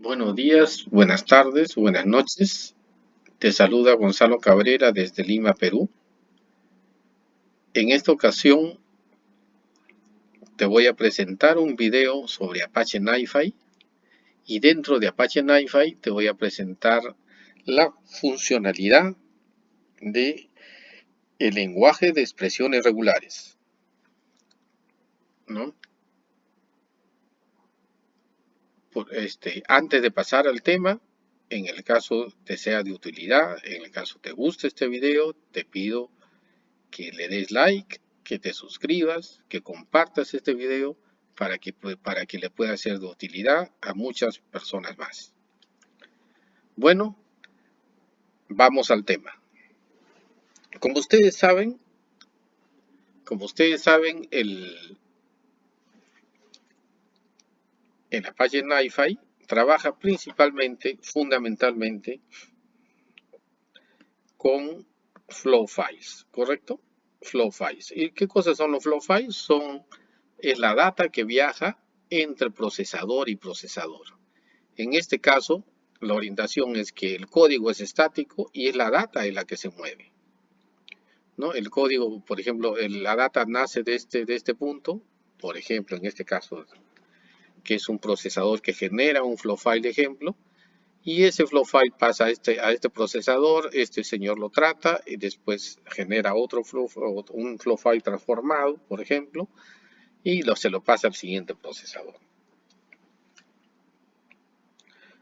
Buenos días, buenas tardes, buenas noches. Te saluda Gonzalo Cabrera desde Lima, Perú. En esta ocasión te voy a presentar un video sobre Apache NiFi y dentro de Apache NiFi te voy a presentar la funcionalidad de el lenguaje de expresiones regulares, ¿no? Antes de pasar al tema, en el caso te sea de utilidad, en el caso te guste este video, te pido que le des like, que te suscribas, que compartas este video para que le pueda ser de utilidad a muchas personas más. Bueno, vamos al tema. Como ustedes saben, el Apache NiFi trabaja fundamentalmente, con flow files, ¿correcto? Flow files. ¿Y qué cosas son los flow files? Es la data que viaja entre procesador y procesador. En este caso, la orientación es que el código es estático y es la data en la que se mueve, ¿no? El código, por ejemplo, la data nace de este punto, por ejemplo, en este caso, que es un procesador que genera un flow file de ejemplo, y ese flow file pasa a este procesador, este señor lo trata y después genera un flow file transformado, por ejemplo, y se lo pasa al siguiente procesador.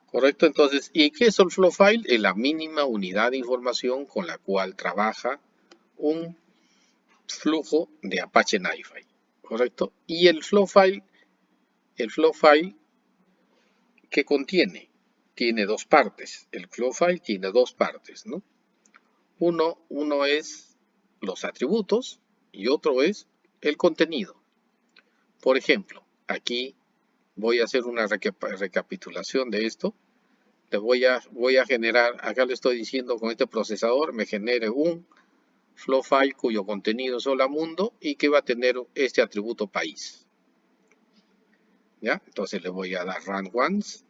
¿Correcto? Entonces, ¿y qué es el flow file? Es la mínima unidad de información con la cual trabaja un flujo de Apache NiFi. ¿Correcto? Y el flow file, ¿qué contiene? Tiene dos partes. El flow file tiene dos partes, ¿no? Uno es los atributos y otro es el contenido. Por ejemplo, aquí voy a hacer una recapitulación de esto. Voy a generar, acá le estoy diciendo con este procesador, me genere un flow file cuyo contenido es hola mundo y que va a tener este atributo país. ¿Ya? Entonces le voy a dar run once.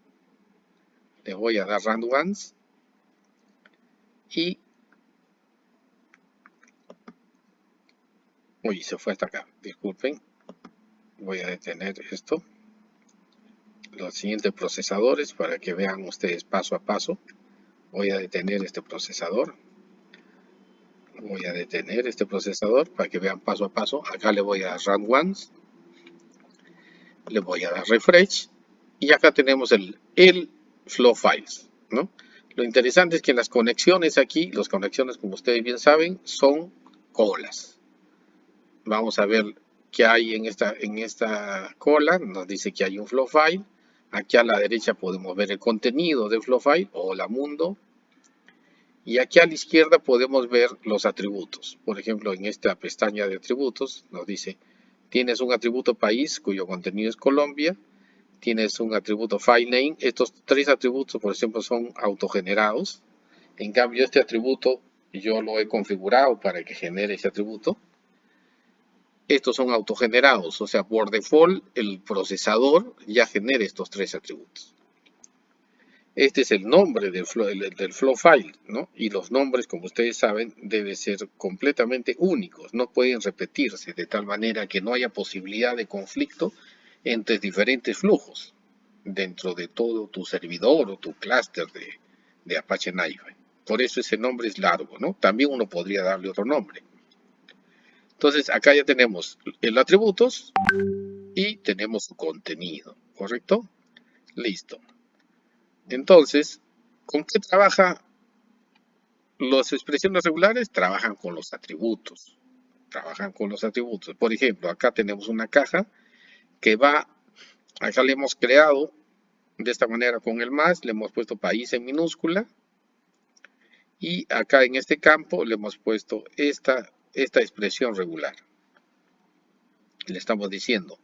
Y uy, se fue hasta acá, disculpen. Voy a detener esto. Los siguientes procesadores para que vean ustedes paso a paso. Voy a detener este procesador. Para que vean paso a paso. Acá le voy a dar run once. Le voy a dar refresh. Y acá tenemos el flow files, ¿no? Lo interesante es que las conexiones aquí, las conexiones como ustedes bien saben, son colas. Vamos a ver qué hay en esta cola. Nos dice que hay un flow file. Aquí a la derecha podemos ver el contenido del flow file, hola mundo. Y aquí a la izquierda podemos ver los atributos. Por ejemplo, en esta pestaña de atributos nos dice, tienes un atributo país cuyo contenido es Colombia. Tienes un atributo file name. Estos tres atributos, por ejemplo, son autogenerados. En cambio, este atributo yo lo he configurado para que genere ese atributo. Estos son autogenerados, o sea, por default el procesador ya genera estos tres atributos. Este es el nombre del flow file, ¿no? Y los nombres, como ustedes saben, deben ser completamente únicos, no pueden repetirse, de tal manera que no haya posibilidad de conflicto entre diferentes flujos dentro de todo tu servidor o tu clúster de Apache NiFi. Por eso ese nombre es largo, ¿no? También uno podría darle otro nombre. Entonces, acá ya tenemos los atributos y tenemos su contenido, ¿correcto? Listo. Entonces, ¿con qué trabaja las expresiones regulares? Trabajan con los atributos. Por ejemplo, acá tenemos una caja que acá le hemos creado de esta manera con el más, le hemos puesto país en minúscula. Y acá en este campo le hemos puesto esta expresión regular. Le estamos diciendo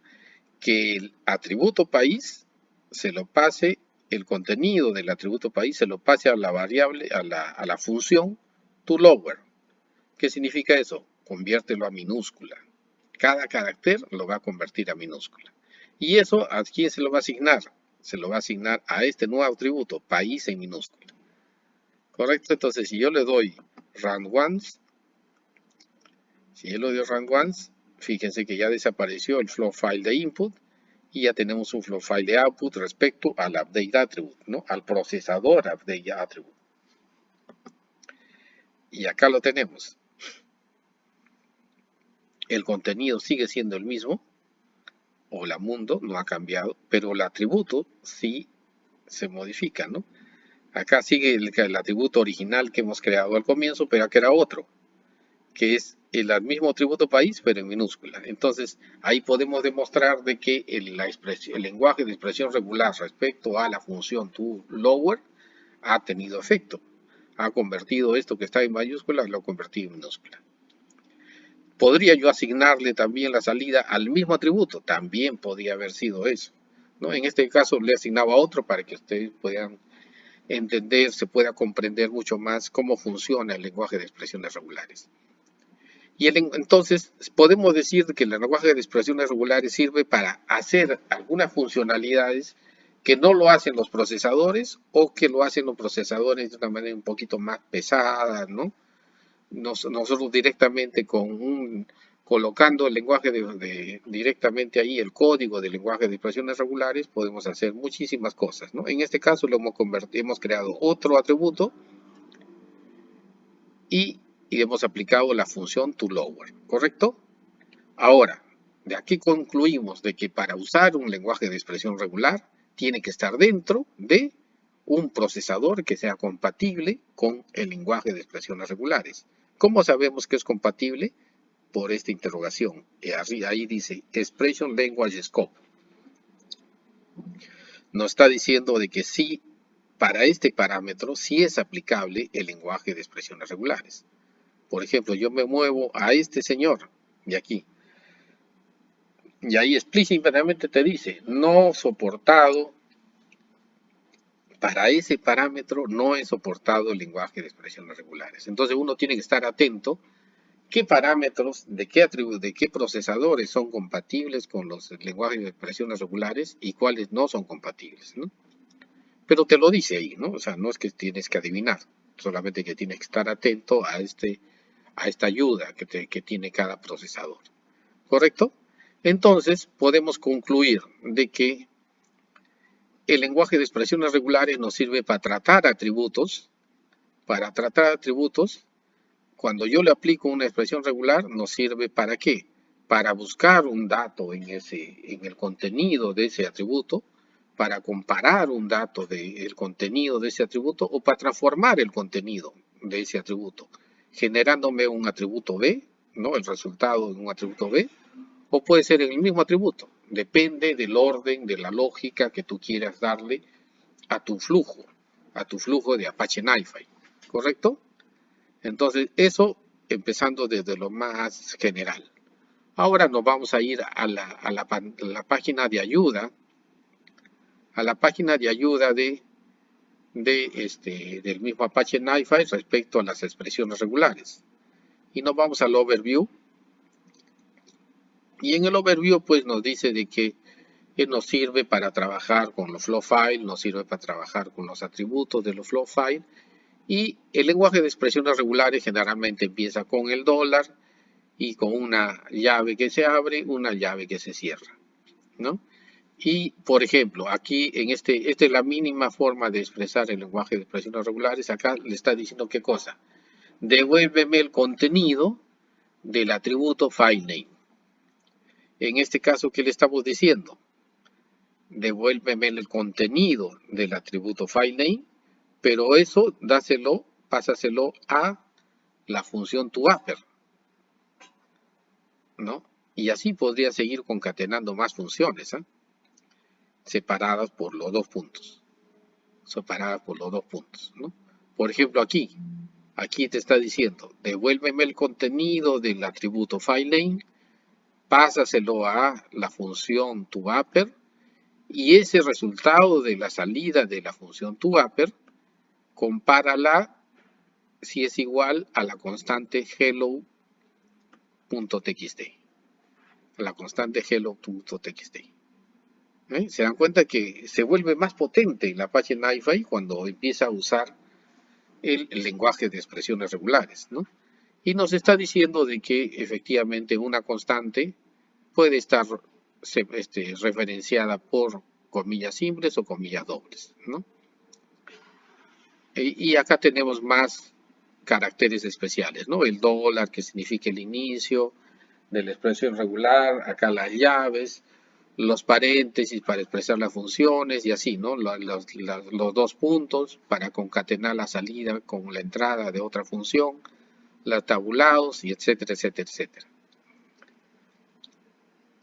que el atributo país se lo pase, el contenido del atributo país se lo pase a la variable, a la función toLower. ¿Qué significa eso? Conviértelo a minúscula. Cada carácter lo va a convertir a minúscula. ¿Y eso a quién se lo va a asignar? se lo va a asignar a este nuevo atributo, país en minúscula. ¿Correcto? Entonces, si yo le doy run once, fíjense que ya desapareció el flow file de input y ya tenemos un flow file de output respecto al update attribute, ¿no? Al procesador update attribute. Y acá lo tenemos. El contenido sigue siendo el mismo, o la mundo no ha cambiado, pero el atributo sí se modifica, ¿no? Acá sigue el atributo original que hemos creado al comienzo, pero acá era otro, que es el mismo atributo país, pero en minúscula. Entonces, ahí podemos demostrar de que el lenguaje de expresión regular respecto a la función toLower ha tenido efecto. Ha convertido esto que está en mayúscula, lo ha convertido en minúscula. Podría yo asignarle también la salida al mismo atributo, también podría haber sido eso, ¿no? En este caso le asignaba otro para que ustedes puedan entender, se pueda comprender mucho más cómo funciona el lenguaje de expresiones regulares. Y entonces podemos decir que el lenguaje de expresiones regulares sirve para hacer algunas funcionalidades que no lo hacen los procesadores o que lo hacen los procesadores de una manera un poquito más pesada, ¿no? Nosotros directamente colocando el lenguaje directamente ahí, el código del lenguaje de expresiones regulares, podemos hacer muchísimas cosas, ¿no? En este caso lo hemos creado otro atributo y hemos aplicado la función toLower, ¿correcto? Ahora, de aquí concluimos de que para usar un lenguaje de expresión regular tiene que estar dentro de un procesador que sea compatible con el lenguaje de expresiones regulares. ¿Cómo sabemos que es compatible? Por esta interrogación. Ahí dice Expression Language Scope. Nos está diciendo de que sí, para este parámetro sí es aplicable el lenguaje de expresiones regulares. Por ejemplo, yo me muevo a este señor de aquí. Y ahí explícitamente te dice, no soportado, para ese parámetro no es soportado el lenguaje de expresiones regulares. Entonces uno tiene que estar atento qué parámetros, de qué procesadores son compatibles con los lenguajes de expresiones regulares y cuáles no son compatibles, ¿no? Pero te lo dice ahí, ¿no? O sea, no es que tienes que adivinar, solamente que tienes que estar atento a esta ayuda que tiene cada procesador. ¿Correcto? Entonces, podemos concluir de que el lenguaje de expresiones regulares nos sirve para tratar atributos. Cuando yo le aplico una expresión regular, nos sirve ¿para qué? Para buscar un dato en el contenido de ese atributo, para comparar un dato del contenido de ese atributo o para transformar el contenido de ese atributo, generándome un atributo B, ¿no? El resultado de un atributo B, o puede ser en el mismo atributo. Depende del orden, de la lógica que tú quieras darle a tu flujo de Apache NiFi, ¿correcto? Entonces, eso empezando desde lo más general. Ahora nos vamos a ir a la página de ayuda, del mismo Apache NiFi respecto a las expresiones regulares. Y nos vamos al overview. Y en el overview pues nos dice de que nos sirve para trabajar con los flow file, nos sirve para trabajar con los atributos de los flow file. Y el lenguaje de expresiones regulares generalmente empieza con el dólar y con una llave que se abre, una llave que se cierra, ¿no? Y, por ejemplo, aquí esta es la mínima forma de expresar el lenguaje de expresiones regulares. Acá le está diciendo qué cosa. Devuélveme el contenido del atributo filename. En este caso, ¿qué le estamos diciendo? Devuélveme el contenido del atributo filename, pero eso pásaselo a la función toWrapper, ¿no? Y así podría seguir concatenando más funciones, ¿eh? Separadas por los dos puntos. ¿No? Por ejemplo, aquí te está diciendo, devuélveme el contenido del atributo filename, pásaselo a la función toWrapper, y ese resultado de la salida de la función toWrapper, compárala si es igual a la constante hello.txt. Se dan cuenta que se vuelve más potente el Apache NiFi cuando empieza a usar el lenguaje de expresiones regulares, ¿no? Y nos está diciendo de que efectivamente una constante puede estar referenciada por comillas simples o comillas dobles, ¿no? Y acá tenemos más caracteres especiales, ¿no? El dólar, que significa el inicio de la expresión regular, acá las llaves, los paréntesis para expresar las funciones y así, ¿no? Los dos puntos para concatenar la salida con la entrada de otra función, los tabulados y etcétera, etcétera, etcétera.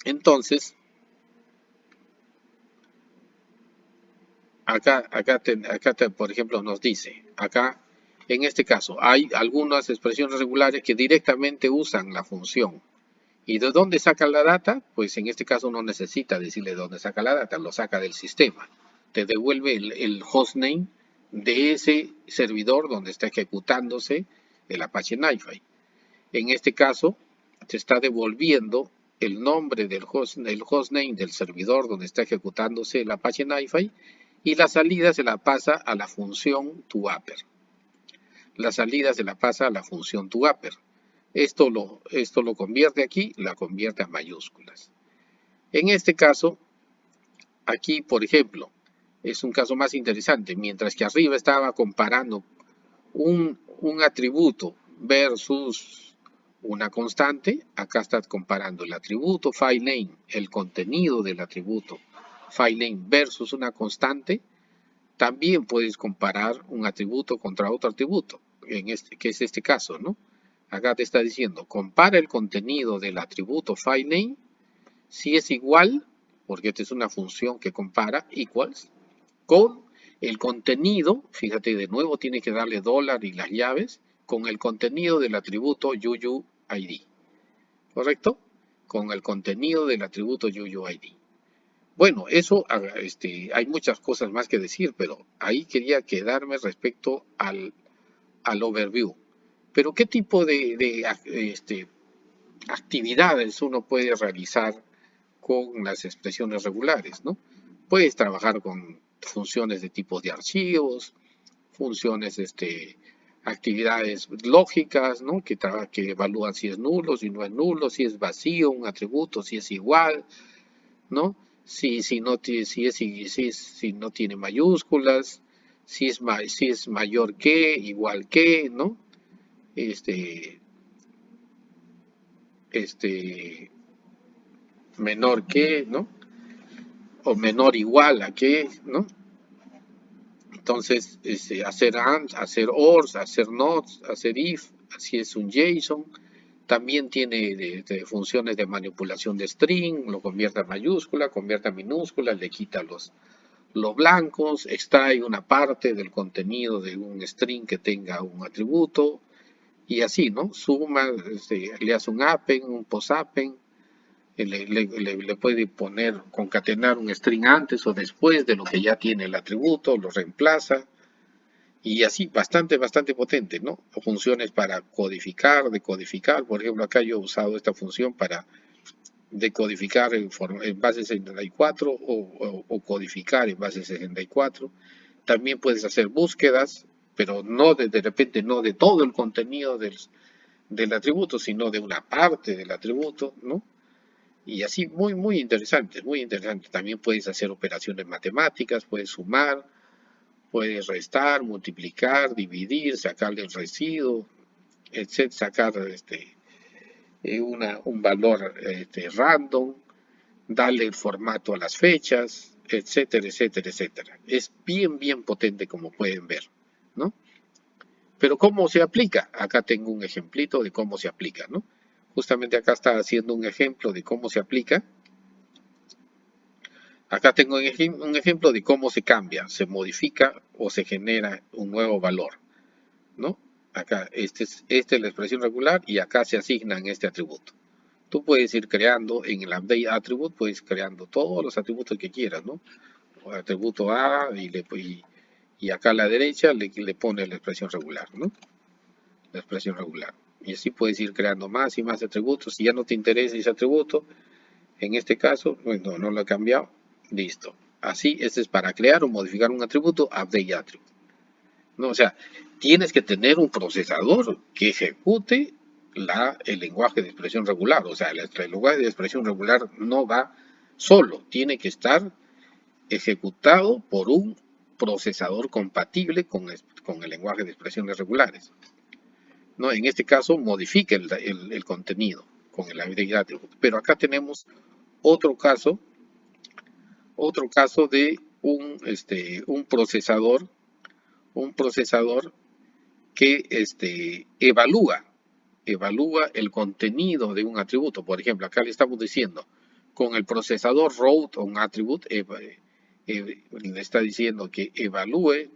Entonces, por ejemplo, nos dice, acá, en este caso, hay algunas expresiones regulares que directamente usan la función. ¿Y de dónde saca la data? Pues en este caso no necesita decirle de dónde saca la data, lo saca del sistema. Te devuelve el hostname de ese servidor donde está ejecutándose el Apache NiFi. En este caso, te está devolviendo el nombre del hostname del servidor donde está ejecutándose el Apache NiFi y la salida se la pasa a la función toApper. La salida se la pasa a la función toApper. Esto lo convierte aquí, la convierte a mayúsculas. En este caso, aquí, por ejemplo, es un caso más interesante. Mientras que arriba estaba comparando un atributo versus una constante, acá está comparando el atributo filename, el contenido del atributo filename versus una constante. También puedes comparar un atributo contra otro atributo, que es este caso, ¿no? Acá te está diciendo, compara el contenido del atributo filename si es igual, porque esta es una función que compara equals, con el contenido, fíjate de nuevo tiene que darle dólar y las llaves, con el contenido del atributo UUID, ¿correcto? Con el contenido del atributo UUID. Bueno, eso, hay muchas cosas más que decir, pero ahí quería quedarme respecto al overview. Pero ¿qué tipo de actividades uno puede realizar con las expresiones regulares, ¿no? Puedes trabajar con funciones de tipos de archivos, funciones, actividades lógicas, ¿no? Que evalúan si es nulo, si no es nulo, si es vacío un atributo, si es igual, ¿no? Si no tiene, si no tiene mayúsculas, si es mayor que, igual que, ¿no? Este, este, menor que, ¿no? O menor igual a que, ¿no? Entonces, hacer AND, hacer ORs, hacer NOT, hacer IF, así es un JSON. También tiene funciones de manipulación de string, lo convierte a mayúscula, convierte a minúscula, le quita los blancos, extrae una parte del contenido de un string que tenga un atributo, y así, ¿no? Suma, le hace un append, un post-append, le puede poner, concatenar un string antes o después de lo que ya tiene el atributo, lo reemplaza, y así, bastante potente, ¿no? O funciones para codificar, decodificar, por ejemplo, acá yo he usado esta función para decodificar en base 64 o codificar en base 64. También puedes hacer búsquedas, pero no de repente no de todo el contenido del atributo, sino de una parte del atributo, ¿no? Y así, muy interesante, muy interesante. También puedes hacer operaciones matemáticas, puedes sumar, puedes restar, multiplicar, dividir, sacarle el residuo, etc., sacar un valor random, darle el formato a las fechas, etcétera, etcétera, etcétera. Es bien potente como pueden ver, ¿no? Pero ¿cómo se aplica? Acá tengo un ejemplito de cómo se aplica, ¿no? Justamente acá está haciendo un ejemplo de cómo se aplica. Acá tengo un ejemplo de cómo se cambia, se modifica o se genera un nuevo valor, ¿no? Acá, esta es la expresión regular y acá se asignan este atributo. Tú puedes ir creando en el update attribute, puedes creando todos los atributos que quieras, ¿no? O atributo A y acá a la derecha le pone la expresión regular, ¿no? La expresión regular. Y así puedes ir creando más y más atributos. Si ya no te interesa ese atributo, en este caso, bueno, no lo he cambiado, Listo. Así, este es para crear o modificar un atributo, update attribute. ¿No? O sea, tienes que tener un procesador que ejecute el lenguaje de expresión regular. O sea, el lenguaje de expresión regular no va solo, tiene que estar ejecutado por un procesador compatible con el lenguaje de expresiones regulares. ¿No? En este caso, modifica el contenido con el update attribute. Pero acá tenemos otro caso de un procesador que evalúa el contenido de un atributo. Por ejemplo, acá le estamos diciendo, con el procesador route on attribute, le está diciendo que evalúe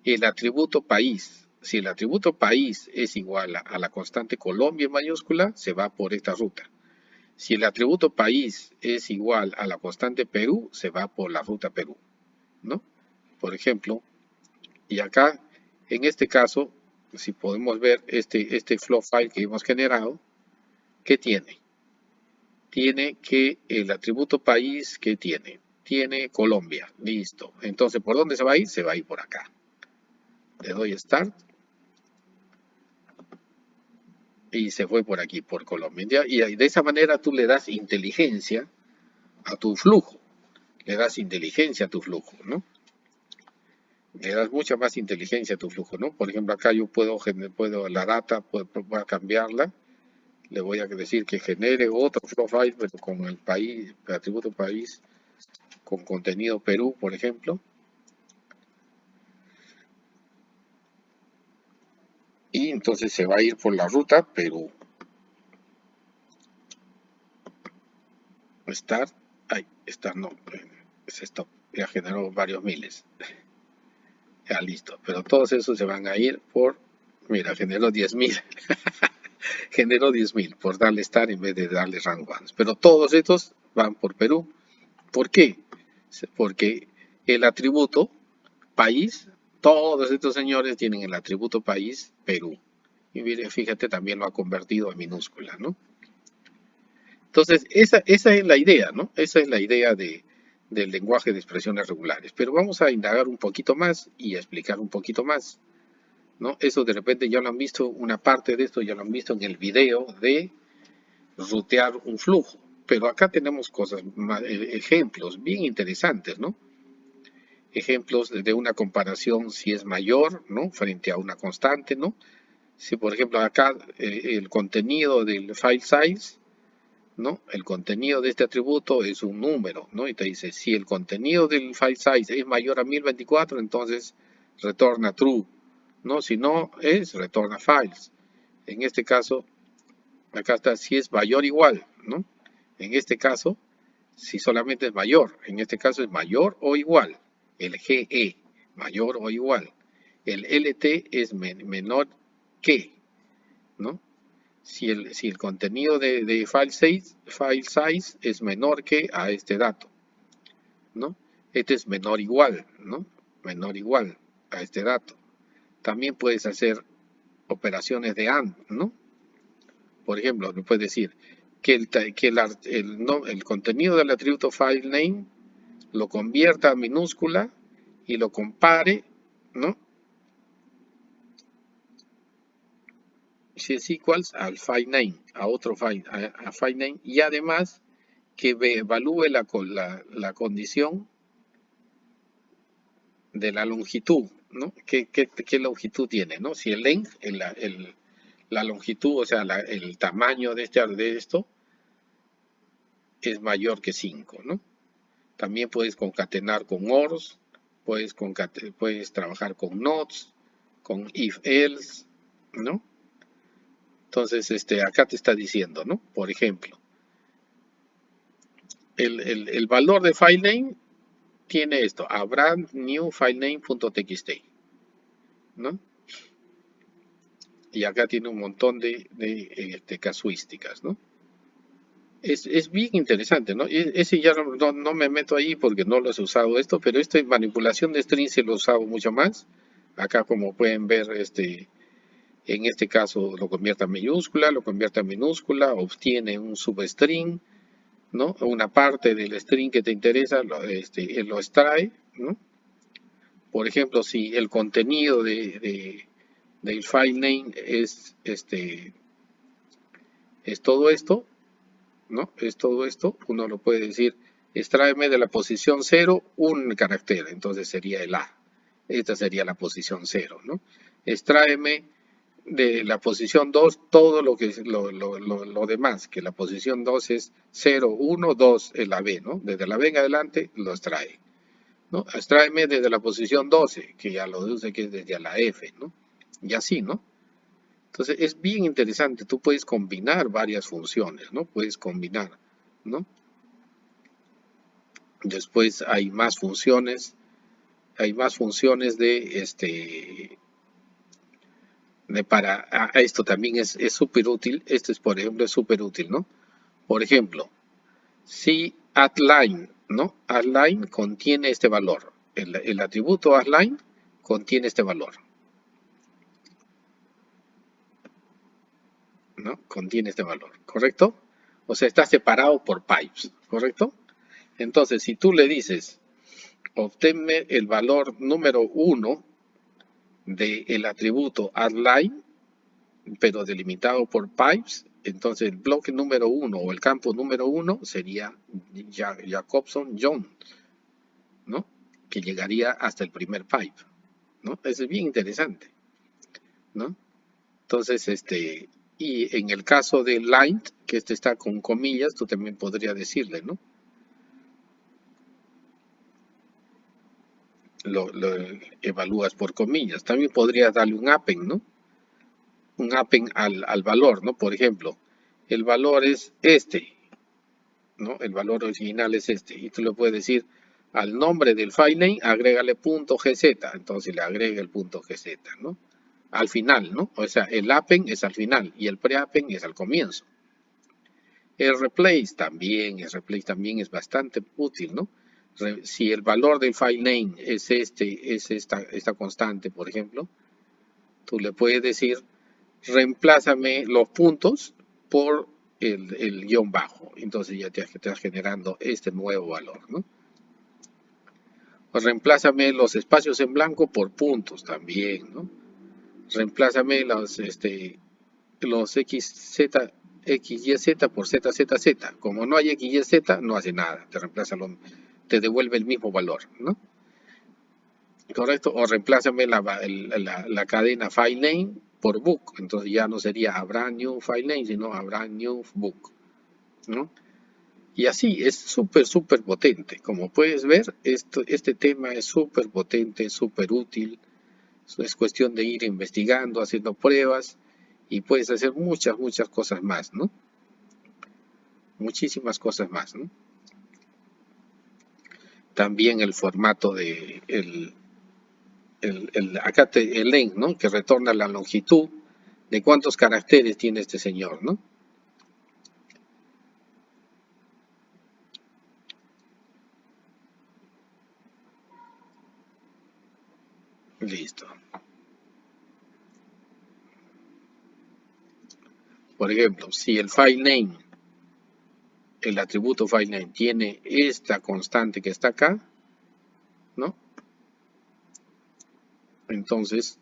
el atributo país. Si el atributo país es igual a la constante Colombia en mayúscula, se va por esta ruta. Si el atributo país es igual a la constante Perú, se va por la ruta Perú, ¿no? Por ejemplo, y acá, en este caso, si podemos ver este flow file que hemos generado, ¿qué tiene? Tiene que el atributo país, ¿qué tiene? Tiene Colombia, listo. Entonces, ¿por dónde se va a ir? Se va a ir por acá. Le doy Start. Y se fue por aquí, por Colombia. Y de esa manera tú le das inteligencia a tu flujo. Le das inteligencia a tu flujo, ¿no? Le das mucha más inteligencia a tu flujo, ¿no? Por ejemplo, acá yo puedo la data, puedo cambiarla. Le voy a decir que genere otro flow file, pero con el país, el atributo país, con contenido Perú, por ejemplo. Y entonces se va a ir por la ruta Perú. Start, Start no, es stop, ya generó varios miles. Ya listo, pero todos esos se van a ir por, mira, generó 10.000. Generó 10.000 por darle Start en vez de darle Rank Ones. Pero todos estos van por Perú. ¿Por qué? Porque el atributo país, todos estos señores tienen el atributo país Perú. Y fíjate, también lo ha convertido a minúscula, ¿no? Entonces, esa es la idea, ¿no? Esa es la idea del lenguaje de expresiones regulares. Pero vamos a indagar un poquito más y a explicar un poquito más, ¿no? Eso de repente ya lo han visto, una parte de esto ya lo han visto en el video de rutear un flujo. Pero acá tenemos ejemplos bien interesantes, ¿no? Ejemplos de una comparación si es mayor, ¿no? Frente a una constante, ¿no? Si por ejemplo acá el contenido del file size, ¿no? El contenido de este atributo es un número, ¿no? Y te dice, si el contenido del file size es mayor a 1024, entonces retorna true, ¿no? Si no es, retorna files. En este caso, acá está si es mayor o igual, ¿no? En este caso, si solamente es mayor, en este caso es mayor o igual. El GE, mayor o igual. El LT es menor que, ¿no? Si el contenido de file size es menor que a este dato, ¿no? Este es menor igual, ¿no? Menor igual a este dato. También puedes hacer operaciones de AND, ¿no? Por ejemplo, me puedes decir que el contenido del atributo filename lo convierta a minúscula y lo compare, ¿no? Si es equals al filename, a otro filename, y además que evalúe la condición de la longitud, ¿no? ¿Qué longitud tiene, ¿no? Si el length, la longitud, o sea, el tamaño de esto es mayor que 5, ¿no? También puedes concatenar con ORs, puedes trabajar con nots, con if else, ¿no? Entonces, acá te está diciendo, ¿no? Por ejemplo, el valor de filename tiene esto, a brand new filename.txt, ¿no? Y acá tiene un montón de casuísticas, ¿no? Es bien interesante, ¿no? Ese ya no me meto ahí porque no lo he usado esto, pero esta manipulación de strings se lo he usado mucho más. Acá como pueden ver, en este caso lo convierte a mayúscula, lo convierte a minúscula, obtiene un substring, ¿no? Una parte del string que te interesa él lo extrae, ¿no? Por ejemplo, si el contenido del file name es todo esto, ¿no? Es todo esto, uno lo puede decir, extráeme de la posición 0 un carácter, entonces sería el A. Esta sería la posición 0, ¿no? Extráeme de la posición 2 todo lo demás, que la posición 2 es 0, 1, 2 en la B, ¿no? Desde la B en adelante lo extrae, ¿no? Extráeme desde la posición 12, que ya lo deduce que es desde la F, ¿no? Y así, ¿no? Entonces es bien interesante, tú puedes combinar varias funciones, ¿no? Puedes combinar, ¿no? Después hay más funciones esto también es súper útil, esto es por ejemplo es súper útil, ¿no? Por ejemplo, si addLine, ¿no? addLine contiene este valor, el atributo addLine contiene este valor, ¿no? Contiene este valor, ¿correcto? O sea, está separado por pipes, ¿correcto? Entonces, si tú le dices, obténme el valor número 1 del atributo addLine, pero delimitado por pipes, entonces el bloque número 1 o el campo número 1 sería Jacobson John, ¿no? Que llegaría hasta el primer pipe, ¿no? Eso es bien interesante, ¿no? Entonces, y en el caso de line, que está con comillas, tú también podrías decirle, ¿no? Lo evalúas por comillas. También podrías darle un append, ¿no? Un append al valor, ¿no? Por ejemplo, el valor es ¿no? El valor original es y tú le puedes decir al nombre del file name, agrégale .gz, entonces le agrega el .gz, ¿no? Al final, ¿no? O sea, el append es al final y el preappend es al comienzo. El replace también es bastante útil, ¿no? Si el valor del file name es esta constante, por ejemplo, tú le puedes decir, reemplázame los puntos por el guión bajo. Entonces ya te estás generando este nuevo valor, ¿no? O reemplázame los espacios en blanco por puntos también, ¿no? Reemplázame los XYZ por ZZZ. Como no hay XYZ, no hace nada. Te devuelve el mismo valor, ¿no? ¿Correcto? O reemplázame la cadena file name por book. Entonces ya no sería a brand new file name, sino a brand new book, ¿no? Y así, es súper potente. Como puedes ver, este tema es súper potente, súper útil. Es cuestión de ir investigando, haciendo pruebas y puedes hacer muchas cosas más, ¿no? Muchísimas cosas más, ¿no? También el formato de acá el length, ¿no? Que retorna la longitud de cuántos caracteres tiene este señor, ¿no? Listo. Por ejemplo, si el file name, el atributo file name tiene esta constante que está acá, ¿no? Entonces,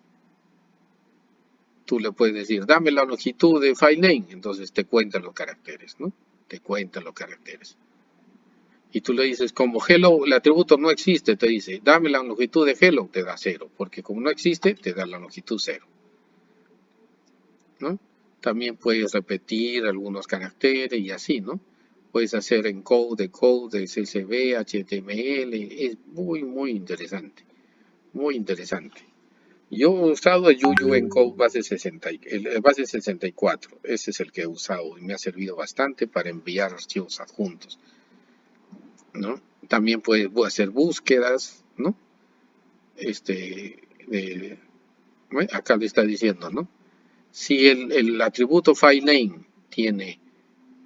tú le puedes decir, dame la longitud de file name, entonces te cuentan los caracteres, ¿no? Te cuentan los caracteres. Y tú le dices, como hello, el atributo no existe, te dice, dame la longitud de hello, te da 0, porque como no existe, te da la longitud 0, ¿no? También puedes repetir algunos caracteres y así, ¿no? Puedes hacer encode, decode, CSV, HTML, es muy interesante, muy interesante. Yo he usado el UU Encode base 64, ese es el que he usado y me ha servido bastante para enviar archivos adjuntos, ¿no? También puedes hacer búsquedas, ¿no? Acá le está diciendo, ¿no? Si el atributo filename tiene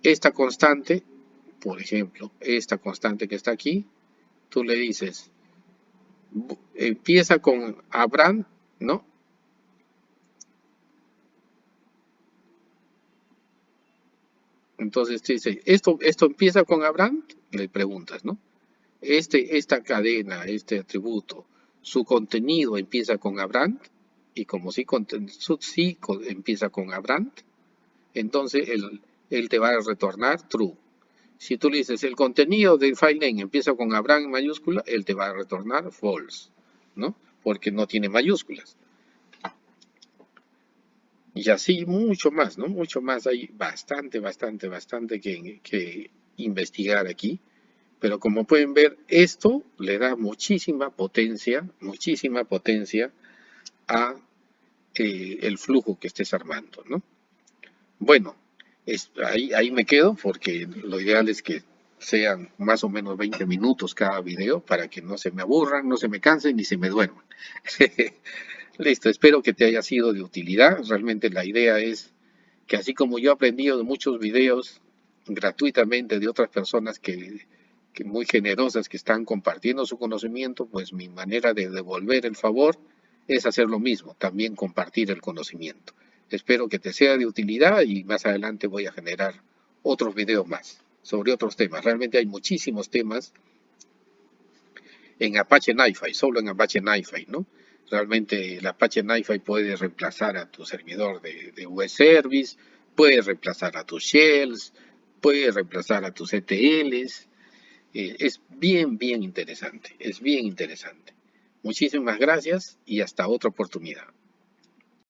esta constante, por ejemplo, esta constante que está aquí, tú le dices, empieza con Abraham, ¿no? Entonces te dice, ¿esto empieza con Abraham? Le preguntas, ¿no? Esta cadena, este atributo, su contenido empieza con Abraham, y como sí, empieza con Abraham, entonces él te va a retornar true. Si tú le dices el contenido del file name empieza con Abraham en mayúscula, él te va a retornar false, ¿no? Porque no tiene mayúsculas. Y así mucho más, ¿no? Mucho más. Hay bastante que investigar aquí. Pero como pueden ver, esto le da muchísima potencia a el flujo que estés armando, ¿no? Bueno, ahí me quedo porque lo ideal es que sean más o menos 20 minutos cada video para que no se me aburran, no se me cansen ni se me duerman. Listo, espero que te haya sido de utilidad. Realmente la idea es que así como yo he aprendido de muchos videos gratuitamente de otras personas que muy generosas que están compartiendo su conocimiento, pues mi manera de devolver el favor es hacer lo mismo, también compartir el conocimiento. Espero que te sea de utilidad y más adelante voy a generar otros videos más sobre otros temas. Realmente hay muchísimos temas en Apache NiFi, solo en Apache NiFi, ¿no? Realmente el Apache NiFi puede reemplazar a tu servidor de web service, puede reemplazar a tus shells, puede reemplazar a tus ETLs. Es bien interesante, es bien interesante. Muchísimas gracias y hasta otra oportunidad.